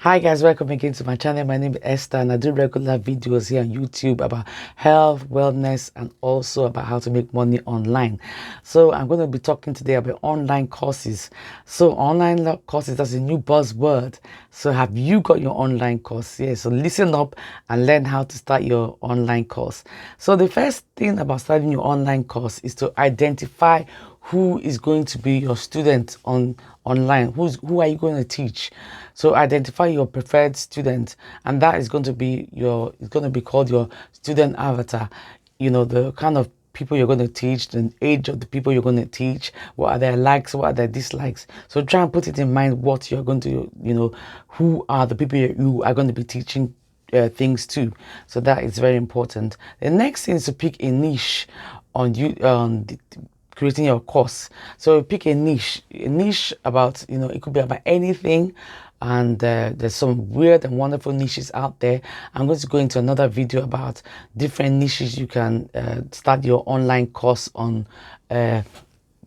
Hi guys, welcome again to my channel. My name is Esther and I do regular videos here on YouTube about health, wellness, and also about how to make money online. So I'm going to be talking today about online courses. So online courses, that's a new buzzword. So have you got your online course? Yeah, so listen up and learn how to start your online course. So the first thing about starting your online course is to identify who is going to be your student online. Who are you going to teach? So identify your preferred student, and that is going to be it's going to be called your student avatar. You know, the kind of people you're going to teach, the age of the people you're going to teach, what are their likes, what are their dislikes. So try and put it in mind what you're going to, who are the people you are going to be teaching things to. So that is very important. The next thing is to pick a niche on you creating your course. So pick a niche about, it could be about anything. And there's some weird and wonderful niches out there. I'm going to go into another video about different niches you can start your online course on,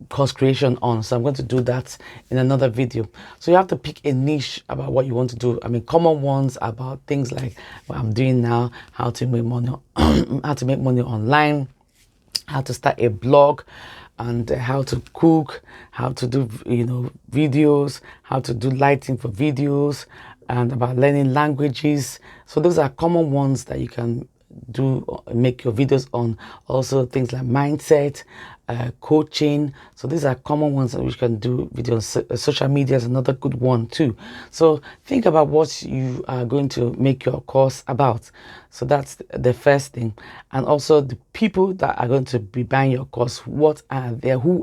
course creation on. So I'm going to do that in another video. So you have to pick a niche about what you want to do. I mean, common ones about things like what I'm doing now, how to make money, how to make money online, how to start a blog, and how to cook, how to do videos, how to do lighting for videos, and about learning languages. So those are common ones that you can make your videos on. Also things like mindset, coaching. So these are common ones that we can do videos. Social media is another good one too. So think about what you are going to make your course about. So that's the first thing. And also the people that are going to be buying your course. Who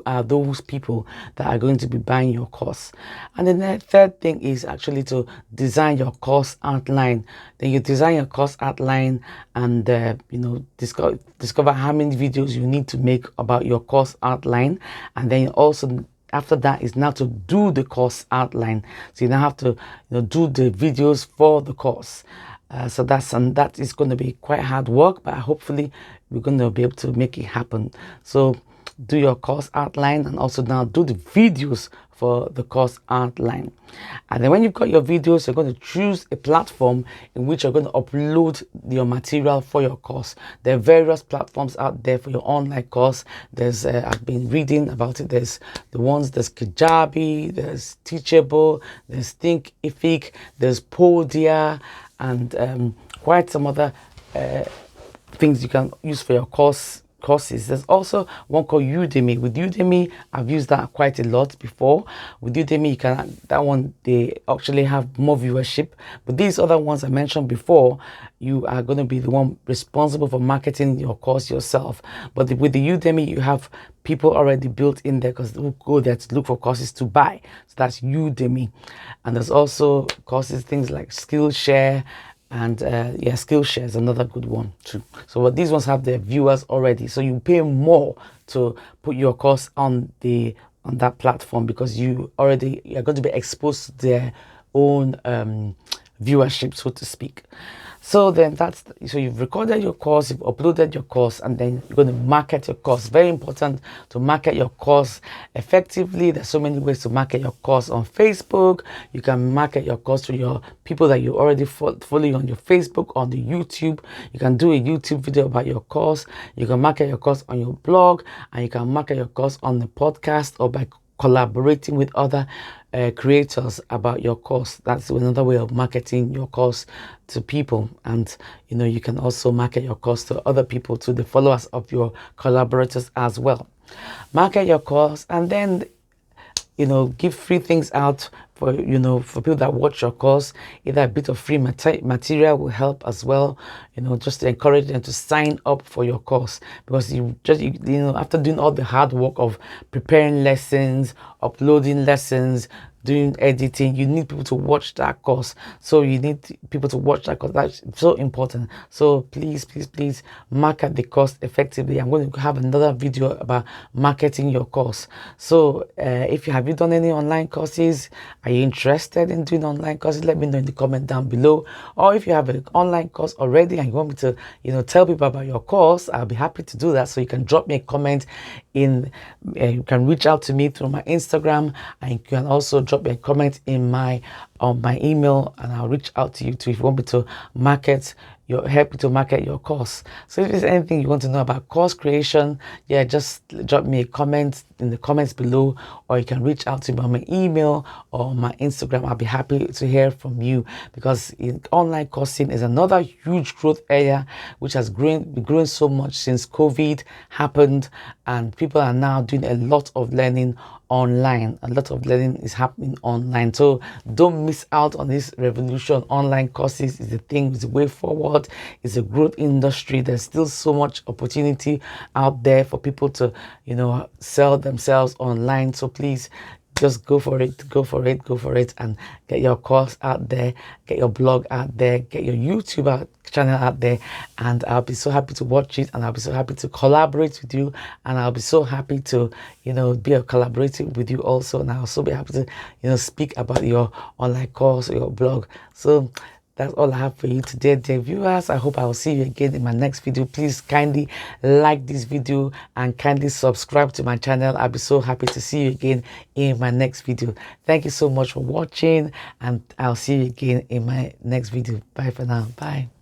are those people that are going to be buying your course? And then the third thing is actually to design your course outline. Then you design your course outline and discover how many videos you need to make about your course outline. And then also after that is now to do the course outline. So you now have to do the videos for the course. So that is going to be quite hard work, but hopefully we're going to be able to make it happen. So do your course outline and also now do the videos for the course outline. And then when you've got your videos, you're going to choose a platform in which you're going to upload your material for your course. There are various platforms out there for your online course. There's I've been reading about it. There's Kajabi, there's Teachable, there's Thinkific, there's Podia, and quite some other things you can use for your courses. There's also one called Udemy. With Udemy, I've used that quite a lot before. With Udemy, they actually have more viewership. But these other ones I mentioned before, you are going to be the one responsible for marketing your course yourself. But with the Udemy, you have people already built in there because who go there to look for courses to buy. So that's Udemy. And there's also courses, things like Skillshare. And Skillshare is another good one too. So these ones have their viewers already, so you pay more to put your course on that platform because you're going to be exposed to their own viewership, so to speak. So then so you've recorded your course, you've uploaded your course, and then you're going to market your course. Very important to market your course effectively. There's so many ways to market your course on Facebook. You can market your course to your people that you already follow on your Facebook, on the YouTube. You can do a YouTube video about your course. You can market your course on your blog, and you can market your course on the podcast or by collaborating with other creators about your course. That's another way of marketing your course to people. And you can also market your course to other people, to the followers of your collaborators as well. Market your course and then give free things out for people that watch your course. Either a bit of free material will help as well, just to encourage them to sign up for your course, because after doing all the hard work of preparing lessons, uploading lessons, doing editing, you need people to watch that course. So you need people to watch that course. That's so important. So please market the course effectively. I'm going to have another video about marketing your course. So have you done any online courses? Are you interested in doing online courses? Let me know in the comment down below. Or if you have an online course already and you want me to tell people about your course, I'll be happy to do that. So you can drop me a comment you can reach out to me through my Instagram, and you can also drop a comment in my on my email, and I'll reach out to you too if you want me to help you to market your course. So if there's anything you want to know about course creation, yeah, just drop me a comment in the comments below, or you can reach out to me on my email or my Instagram. I'll be happy to hear from you, because online coursing is another huge growth area which has been growing so much since COVID happened, and people are now doing a lot of learning online. A lot of learning is happening online, so don't miss out on this revolution. Online courses is the thing, is the way forward. It's a growth industry. There's still so much opportunity out there for people to sell themselves online. So please just go for it, and get your course out there, get your blog out there, get your YouTube channel out there, and I'll be so happy to watch it, and I'll be so happy to collaborate with you, and I'll be so happy to be a collaborating with you also, and I'll also be happy to speak about your online course or your blog. So that's all I have for you today, dear viewers. I hope I will see you again in my next video. Please kindly like this video and kindly subscribe to my channel. I'll be so happy to see you again in my next video. Thank you so much for watching, and I'll see you again in my next video. Bye for now. Bye.